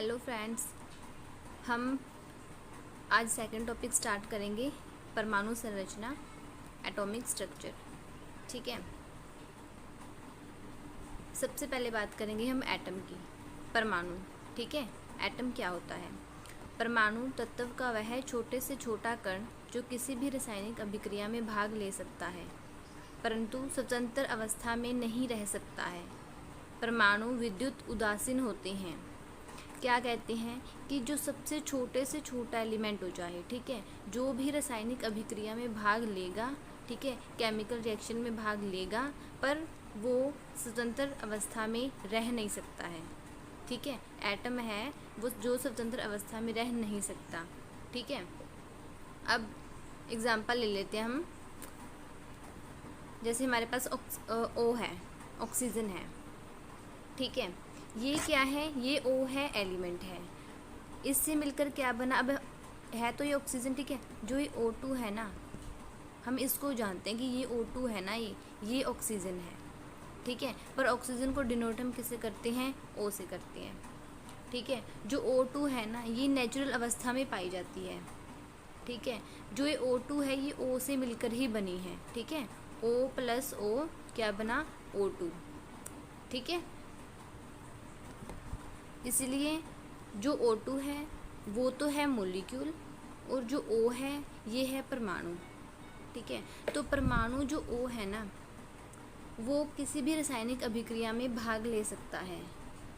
Hello friends, हम आज second topic start करेंगे, परमाणु संरचना, एटॉमिक स्ट्रक्चर। ठीक है, सबसे पहले बात करेंगे हम एटम की, परमाणु। ठीक है, एटम क्या होता है? परमाणु तत्व का वह छोटे से छोटा कण जो किसी भी रासायनिक अभिक्रिया में भाग ले सकता है परंतु स्वतंत्र अवस्था में नहीं रह सकता है। परमाणु विद्युत उदासीन होते हैं। क्या कहते हैं कि जो सबसे छोटे से छोटा एलिमेंट हो जाए, ठीक है, जो भी रासायनिक अभिक्रिया में भाग लेगा, ठीक है, केमिकल रिएक्शन में भाग लेगा, पर वो स्वतंत्र अवस्था में रह नहीं सकता है। ठीक है, एटम है वो जो स्वतंत्र अवस्था में रह नहीं सकता। ठीक है, अब एग्जांपल ले लेते हैं हम। जैसे हमारे पास ओ है, ऑक्सीजन है। ठीक है, ये क्या है? ये O है, एलिमेंट है। इससे मिलकर क्या बना? अब है तो ये ऑक्सीजन, ठीक है, जो ये O2 है ना, हम इसको जानते हैं कि ये O2 है ना, ये ऑक्सीजन है। ठीक है, पर ऑक्सीजन को डिनोट हम किससे करते हैं? O से करते हैं। ठीक है, जो O2 है ना, ये नेचुरल अवस्था में पाई जाती है। ठीक है, जो ये O2 है ये O से मिलकर ही बनी है। ठीक है, O + O क्या बना? O2। ठीक है, इसलिए जो O2 है वो तो है मॉलिक्यूल, और जो O है ये है परमाणु। ठीक है, तो परमाणु जो O है ना, वो किसी भी रासायनिक अभिक्रिया में भाग ले सकता है।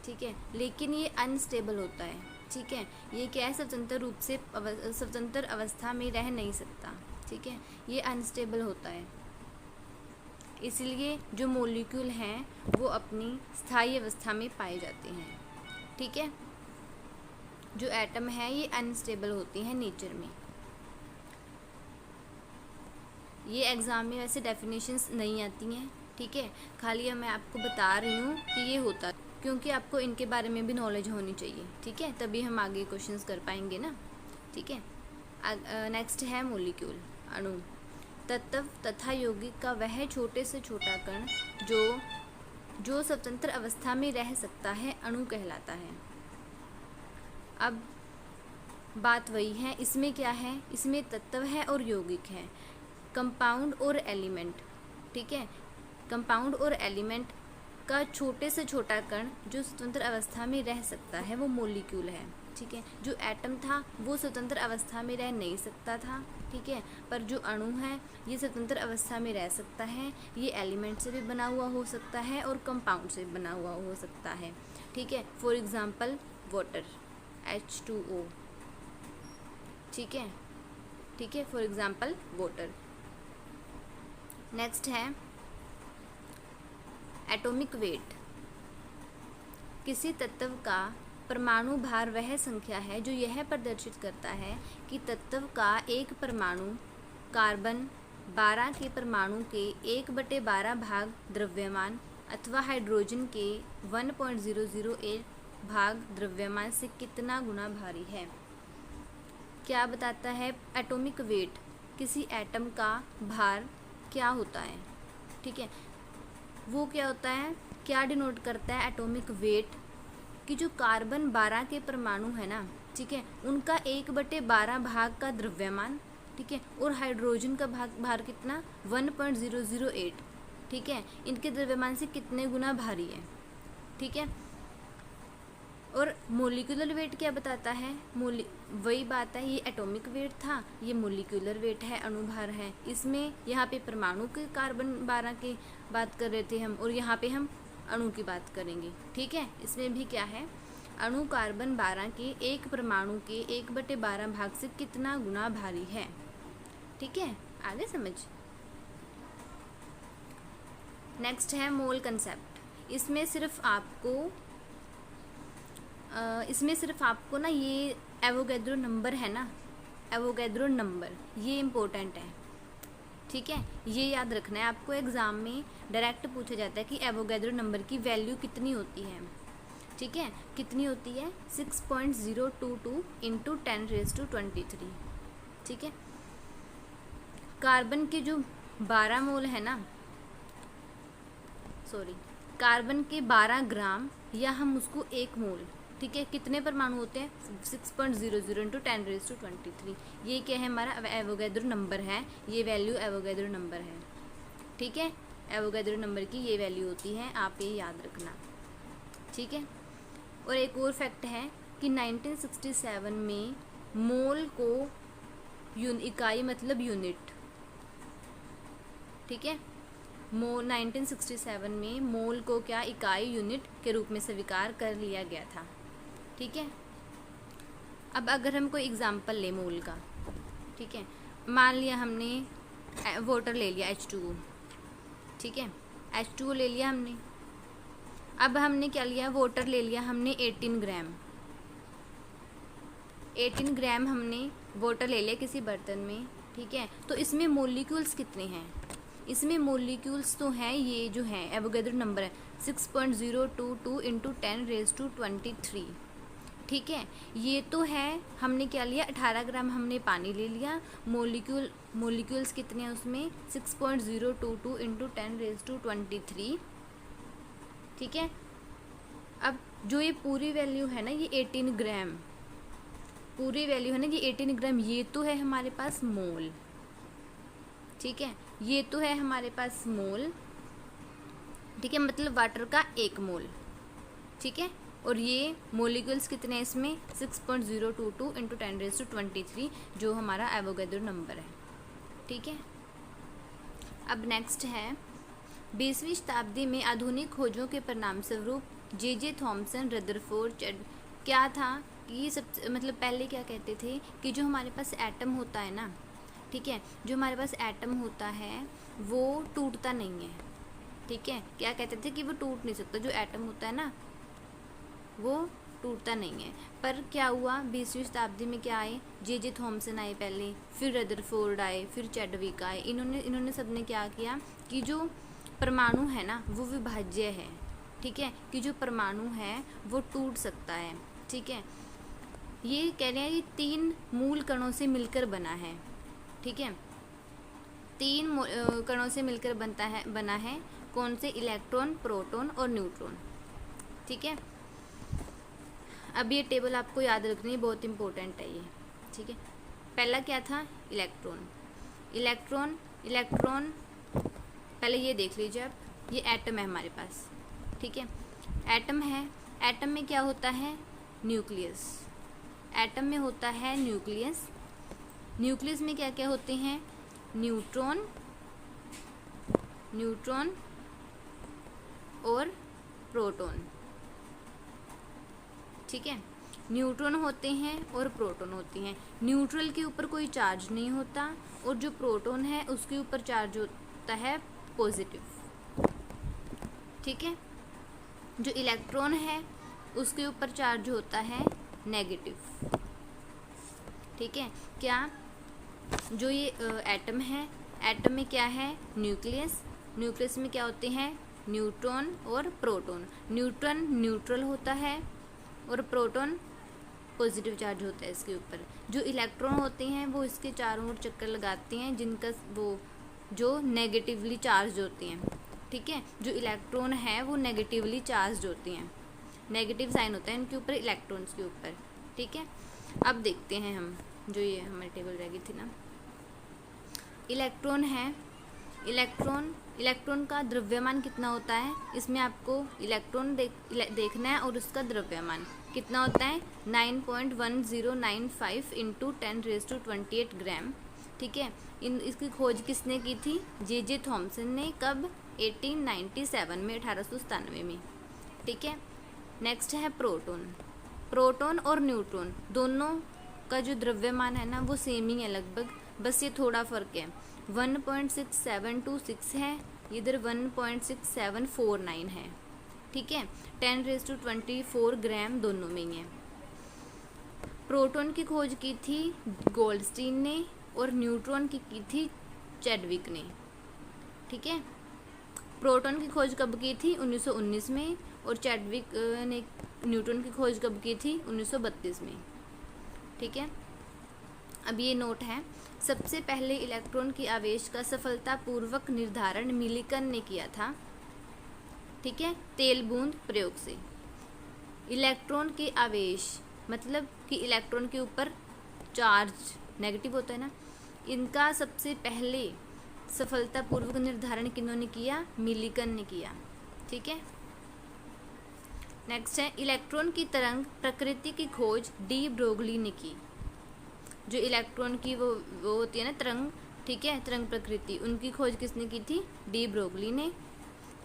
ठीक है, लेकिन ये अनस्टेबल होता है। ठीक है, ये क्या है? स्वतंत्र रूप से स्वतंत्र अवस्था में रह नहीं सकता। ठीक है, ये अनस्टेबल होता है। इसलिए जो मॉलिक्यूल हैं वो अपनी स्थायी अवस्था में पाए जाते हैं। ठीक है, जो एटम है ये अनस्टेबल होती हैं नेचर में। ये एग्ज़ाम में वैसे डेफिनेशंस नहीं आती हैं। ठीक है, खाली मैं आपको बता रही हूँ कि ये होता, क्योंकि आपको इनके बारे में भी नॉलेज होनी चाहिए। ठीक है, तभी हम आगे क्वेश्चंस कर पाएंगे ना। ठीक है, नेक्स्ट है मॉलिक्यूल, अणु। तत्व तथा यौगिक का वह छोटे से छोटा कण जो स्वतंत्र अवस्था में रह सकता है अणु कहलाता है। अब बात वही है, इसमें क्या है? इसमें तत्व है और यौगिक है, कंपाउंड और एलिमेंट। ठीक है, कंपाउंड और एलिमेंट का छोटे से छोटा कण जो स्वतंत्र अवस्था में रह सकता है वो मॉलिक्यूल है। ठीक है, जो एटम था वो स्वतंत्र अवस्था में रह नहीं सकता था। ठीक है, पर जो अणु है ये स्वतंत्र अवस्था में रह सकता है। ये एलिमेंट से भी बना हुआ हो सकता है और कंपाउंड से भी बना हुआ हो सकता है। ठीक है, फॉर एग्जांपल वाटर, H2O। ठीक है, ठीक है, फॉर एग्जांपल वाटर। नेक्स्ट है एटॉमिक वेट। किसी तत्व का परमाणु भार वह संख्या है जो यह प्रदर्शित करता है कि तत्व का एक परमाणु कार्बन 12 के परमाणु के 1/12 भाग द्रव्यमान अथवा हाइड्रोजन के 1.008 भाग द्रव्यमान से कितना गुना भारी है। क्या बताता है? एटॉमिक वेट, किसी एटम का भार क्या होता है। ठीक है, वो क्या होता है, क्या डिनोट करता है एटॉमिक वेट? कि जो कार्बन 12 के परमाणु है ना, ठीक है, उनका 1/12 भाग का द्रव्यमान, ठीक है, और हाइड्रोजन का भार कितना? 1.008। ठीक है, इनके द्रव्यमान से कितने गुना भारी है। ठीक है, और मोलिकुलर वेट क्या बताता है? वही बात है, ये एटॉमिक वेट था, ये मोलिकुलर वेट है, अणुभार है। इसमें यहाँ पे परमाणु के कार्बन 12 की बात कर रहे थे हम, और यहाँ पे हम अणु की बात करेंगे। ठीक है, इसमें भी क्या है? अणु कार्बन 12 के एक परमाणु के 1/12 भाग से कितना गुना भारी है। ठीक है, आगे समझ। नेक्स्ट है मोल कंसेप्ट। इसमें सिर्फ आपको ना ये एवोगैड्रो नंबर है ना, एवोगैड्रो नंबर ये इम्पोर्टेंट है। ठीक है, ये याद रखना है आपको, एग्ज़ाम में डायरेक्ट पूछा जाता है कि एवोगैड्रो नंबर की वैल्यू कितनी होती है। ठीक है, कितनी होती है? 6.022 × 10⁻23। ठीक है, कार्बन के जो 12 मोल है ना, कार्बन के 12 ग्राम, या हम उसको 1 मोल, ठीक है, कितने परमाणु होते हैं? 6.00 इंटू 10⁻23। ये क्या है? हमारा एवोगैड्रो नंबर है, ये वैल्यू एवोगैड्रो नंबर है। ठीक है, एवोगैड्रो नंबर की ये वैल्यू होती है, आप ये याद रखना। ठीक है, और एक और फैक्ट है कि 1967 में मोल को इकाई मतलब यूनिट, ठीक है, 1967 में मोल को क्या इकाई यूनिट के रूप में स्वीकार कर लिया गया था। ठीक है, अब अगर हम कोई एग्जांपल ले मोल का, ठीक है, मान लिया हमने वाटर ले लिया H2O, ठीक है, H2O ले लिया हमने। अब हमने क्या लिया? वाटर ले लिया हमने 18 ग्राम। 18 ग्राम हमने वाटर ले लिया किसी बर्तन में, ठीक है। तो इसमें मोलिक्यूल्स कितने हैं? इसमें मोलिक्यूल्स तो हैं, ये जो है एवोगैड्रो नंबर है 6.022 इंटू 10⁻23। ठीक है, ये तो है। हमने क्या लिया? 18 ग्राम हमने पानी ले लिया। मोलिक्यूल्स कितने हैं उसमें? 6.022 इंटू 10⁻23। ठीक है, अब जो ये पूरी वैल्यू है ना, ये 18 ग्राम पूरी वैल्यू है ना, ये 18 ग्राम, ये तो है हमारे पास मोल। ठीक है, ये तो है हमारे पास मोल। ठीक है, मतलब वाटर का 1 मोल। ठीक है, और ये मोलिक्यूल्स कितने हैं इसमें? 6.022 इंटू 10⁻23, जो हमारा एवोगैड्रो नंबर है। ठीक है, अब नेक्स्ट है 20वीं शताब्दी में आधुनिक खोजों के परिणाम स्वरूप जे थॉमसन, रदरफोर्ड, क्या था कि ये सब, मतलब पहले क्या कहते थे कि जो हमारे पास एटम होता है ना, ठीक है, जो हमारे पास एटम होता है वो टूटता नहीं है। ठीक है, क्या कहते थे कि वो टूट नहीं सकता, जो एटम होता है ना वो टूटता नहीं है। पर क्या हुआ, 20वीं शताब्दी में क्या आए? जे थॉमसन आए पहले, फिर रदरफोर्ड आए, फिर चैडविक आए। इन्होंने सबने क्या किया कि जो परमाणु है ना वो विभाज्य है। ठीक है, कि जो परमाणु है वो टूट सकता है। ठीक है, ये कह रहे हैं कि 3 मूल कणों से मिलकर बना है। ठीक है, 3 कणों से मिलकर बना है। कौन से? इलेक्ट्रॉन, प्रोटॉन और न्यूट्रॉन। ठीक है, अब ये टेबल आपको याद रखनी है, बहुत इंपॉर्टेंट है ये। ठीक है, पहला क्या था? इलेक्ट्रॉन पहले ये देख लीजिए आप, ये एटम है हमारे पास। ठीक है, एटम है, एटम में क्या होता है? न्यूक्लियस। एटम में होता है न्यूक्लियस। न्यूक्लियस में क्या क्या होते हैं? न्यूट्रॉन और प्रोटॉन। ठीक है, न्यूट्रॉन होते हैं और प्रोटॉन होती हैं। न्यूट्रल के ऊपर कोई चार्ज नहीं होता, और जो प्रोटॉन है उसके ऊपर चार्ज होता है पॉजिटिव। ठीक है, जो इलेक्ट्रॉन है उसके ऊपर चार्ज होता है नेगेटिव। ठीक है, क्या? जो ये एटम है, एटम में क्या है? न्यूक्लियस में क्या होते हैं? न्यूट्रॉन और प्रोटॉन। न्यूट्रॉन न्यूट्रल होता है और प्रोटॉन पॉजिटिव चार्ज होता है इसके ऊपर। जो इलेक्ट्रॉन होते हैं वो इसके चारों ओर चक्कर लगाते हैं, जिनका वो जो नेगेटिवली चार्ज होते हैं। ठीक है, जो इलेक्ट्रॉन है वो नेगेटिवली चार्ज होते हैं, नेगेटिव साइन होता है इनके ऊपर, इलेक्ट्रॉन्स के ऊपर। ठीक है, अब देखते हैं हम, जो ये हमारी टेबल रह गई थी ना, इलेक्ट्रॉन है। इलेक्ट्रॉन का द्रव्यमान कितना होता है? इसमें आपको इलेक्ट्रॉन देखना है और उसका द्रव्यमान कितना होता है? 9.1095 इंटू 10⁻28 ग्राम। ठीक है, इसकी खोज किसने की थी? जे थॉमसन ने। कब? 1897 में, 1897 में। ठीक है, नेक्स्ट है प्रोटॉन और न्यूट्रॉन, दोनों का जो द्रव्यमान है ना वो सेम ही है लगभग, बस ये थोड़ा फ़र्क है। 1.6726 है, इधर 1.6749 है। ठीक है, 10⁻24 ग्राम दोनों में ही है। प्रोटॉन की खोज की थी गोल्डस्टीन ने, और न्यूट्रॉन की थी चैडविक ने। ठीक है, प्रोटॉन की खोज कब की थी? 1919 में, और चैडविक ने न्यूट्रॉन की खोज कब की थी? 1932 में। ठीक है, अब ये नोट है, सबसे पहले इलेक्ट्रॉन की आवेश का सफलतापूर्वक निर्धारण मिलिकन ने किया था। ठीक है, तेल बूंद प्रयोग से। इलेक्ट्रॉन के आवेश, मतलब कि इलेक्ट्रॉन के ऊपर चार्ज नेगेटिव होता है ना, इनका सबसे पहले सफलतापूर्वक निर्धारण किन्होंने किया? मिलिकन ने किया। ठीक है। नेक्स्ट है इलेक्ट्रॉन की तरंग प्रकृति की खोज डी ब्रोगली ने की। जो इलेक्ट्रॉन की वो होती है ना तरंग, ठीक है, तरंग प्रकृति, उनकी खोज किसने की थी? डी ब्रोगली ने।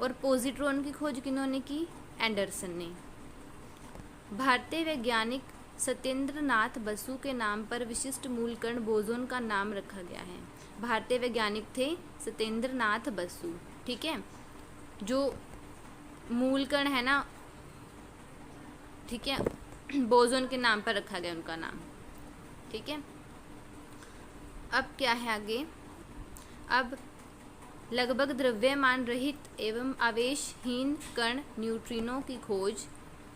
और पॉजिट्रॉन की खोज किन्होंने की? एंडरसन ने। भारतीय वैज्ञानिक सत्येंद्र नाथ बसु के नाम पर विशिष्ट मूलकण बोसोन का नाम रखा गया है। भारतीय वैज्ञानिक थे सत्येंद्र नाथ बसु। ठीक है। जो मूलकण है ना, ठीक है, बोसोन के नाम पर रखा गया उनका नाम। ठीक है। अब क्या है आगे? अब लगभग द्रव्यमान रहित एवं आवेशहीन कण न्यूट्रिनो की खोज,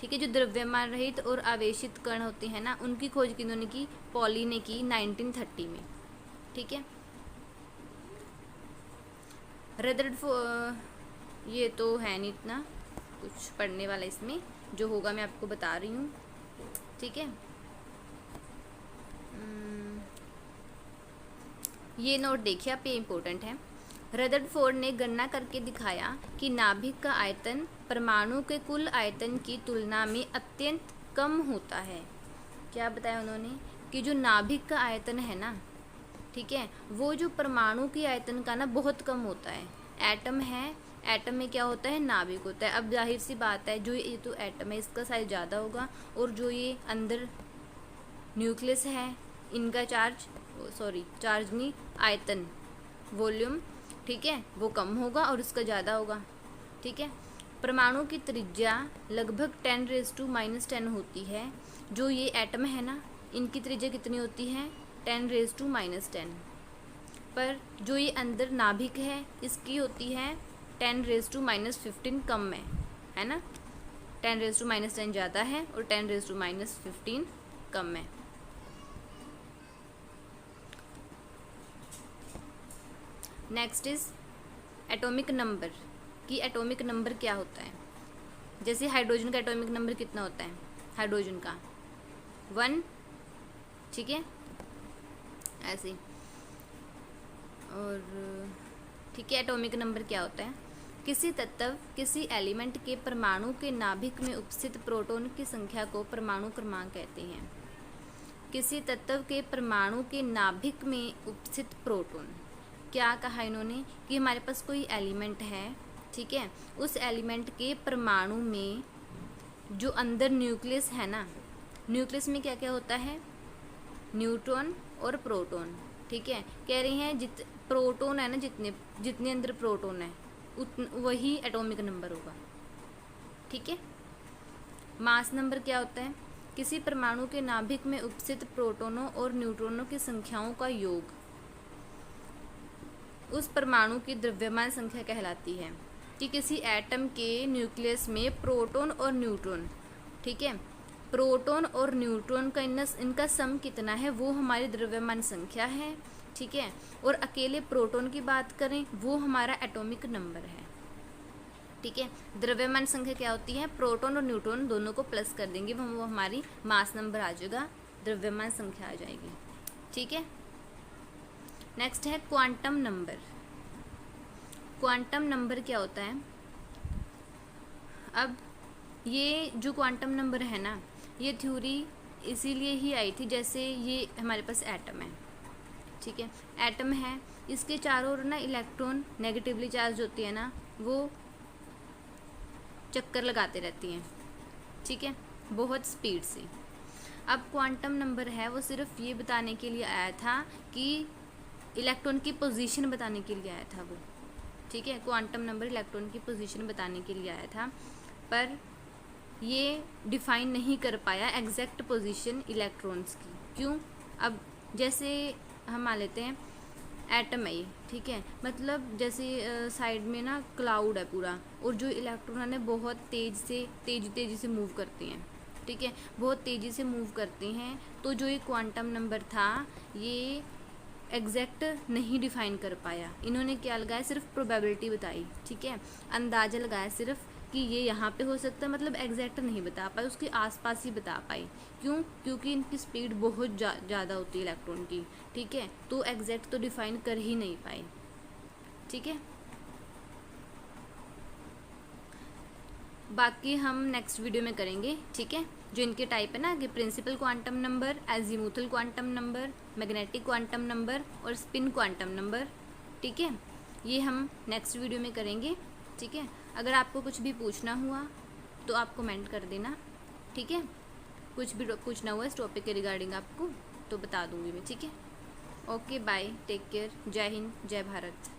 ठीक है, जो द्रव्यमान रहित और आवेशित कण होते हैं ना, उनकी खोज किन्होंने की? पॉली ने की 1930 में। ठीक है। रदरफोर्ड, ये तो है नहीं इतना कुछ पढ़ने वाला, इसमें जो होगा मैं आपको बता रही हूँ। ठीक है। ये नोट देखिए आप, ये इम्पोर्टेंट है। रदरफोर्ड ने गणना करके दिखाया कि नाभिक का आयतन परमाणु के कुल आयतन की तुलना में अत्यंत कम होता है। क्या बताया उन्होंने? कि जो नाभिक का आयतन है ना, ठीक है, वो जो परमाणु की आयतन का ना बहुत कम होता है। एटम है, एटम में क्या होता है? नाभिक होता है। अब जाहिर सी बात है, जो ये तो एटम है इसका साइज ज़्यादा होगा, और जो ये अंदर न्यूक्लियस है इनका चार्ज नहीं, आयतन, वॉल्यूम, ठीक है, वो कम होगा और इसका ज़्यादा होगा। ठीक है। परमाणु की त्रिज्या लगभग 10⁻⁻10 होती है। जो ये एटम है ना, इनकी त्रिज्या कितनी होती है? 10⁻⁻10। पर जो ये अंदर नाभिक है इसकी होती है 10⁻⁻15 कम है ना। 10⁻⁻10 ज़्यादा है और 10⁻⁻15 कम है। नेक्स्ट इज एटॉमिक नंबर, कि एटॉमिक नंबर क्या होता है। जैसे हाइड्रोजन का एटॉमिक नंबर कितना होता है? हाइड्रोजन का 1, ठीक है, ऐसे। और ठीक है, एटॉमिक नंबर क्या होता है? किसी तत्व, किसी एलिमेंट के परमाणु के नाभिक में उपस्थित प्रोटॉन की संख्या को परमाणु क्रमांक कहते हैं। किसी तत्व के परमाणु के नाभिक में उपस्थित प्रोटॉन, क्या कहा इन्होंने? कि हमारे पास कोई एलिमेंट है, ठीक है, उस एलिमेंट के परमाणु में जो अंदर न्यूक्लियस है ना, न्यूक्लियस में क्या क्या होता है? न्यूट्रॉन और प्रोटॉन। ठीक है। कह रही हैं प्रोटॉन है ना, जितने अंदर प्रोटॉन है वही एटॉमिक नंबर होगा। ठीक है। मास नंबर क्या होता है? किसी परमाणु के नाभिक में उपस्थित प्रोटॉनों और न्यूट्रॉनों की संख्याओं का योग उस परमाणु की द्रव्यमान संख्या कहलाती है। कि किसी एटम के न्यूक्लियस में प्रोटॉन और न्यूट्रॉन, ठीक है, प्रोटॉन और न्यूट्रॉन का इनका सम कितना है वो हमारी द्रव्यमान संख्या है। ठीक है। और अकेले प्रोटॉन की बात करें वो हमारा एटॉमिक नंबर है। ठीक है। द्रव्यमान संख्या क्या होती है? प्रोटॉन और न्यूट्रॉन दोनों को प्लस कर देंगे वो हमारी मास नंबर आ जाएगा, द्रव्यमान संख्या आ जाएगी। ठीक है। नेक्स्ट है क्वांटम नंबर। क्वांटम नंबर क्या होता है? अब ये जो क्वांटम नंबर है ना, ये थ्योरी इसीलिए ही आई थी, जैसे ये हमारे पास एटम है, ठीक है, एटम है, इसके चारों ओर ना इलेक्ट्रॉन नेगेटिवली चार्ज होती है ना, वो चक्कर लगाते रहती हैं, ठीक है, बहुत स्पीड से। अब क्वांटम नंबर है वो सिर्फ ये बताने के लिए आया था कि इलेक्ट्रॉन की पोजीशन बताने के लिए आया था वो, ठीक है, क्वांटम नंबर इलेक्ट्रॉन की पोजीशन बताने के लिए आया था, पर ये डिफाइन नहीं कर पाया एग्जैक्ट पोजीशन इलेक्ट्रॉन्स की। क्यों? अब जैसे हम मान लेते हैं एटम है ये, ठीक है, मतलब जैसे साइड में ना क्लाउड है पूरा, और जो इलेक्ट्रॉन है बहुत तेज़ी से मूव करते हैं, ठीक है, बहुत तेज़ी से मूव करते हैं, तो जो ये क्वांटम नंबर था ये एग्जैक्ट नहीं डिफाइन कर पाया। इन्होंने क्या लगाया? सिर्फ प्रोबेबिलिटी बताई, ठीक है, अंदाज़ा लगाया सिर्फ कि ये यहाँ पे हो सकता है, मतलब एग्जैक्ट नहीं बता पाई, उसके आसपास ही बता पाई। क्यों? क्योंकि इनकी स्पीड बहुत ज़्यादा होती है इलेक्ट्रॉन की, ठीक है, तो एग्जैक्ट तो डिफाइन कर ही नहीं पाई, ठीक है। बाकी हम नेक्स्ट वीडियो में करेंगे, ठीक है। जो इनके टाइप है ना, कि principal quantum number, azimuthal quantum number, magnetic quantum number और स्पिन क्वांटम नंबर, ठीक है, ये हम नेक्स्ट वीडियो में करेंगे, ठीक है। अगर आपको कुछ भी पूछना हुआ तो आप कमेंट कर देना, ठीक है। कुछ भी पूछना हुआ इस टॉपिक के रिगार्डिंग आपको तो बता दूंगी मैं, ठीक है। ओके बाय, टेक केयर, जय हिंद, जय भारत।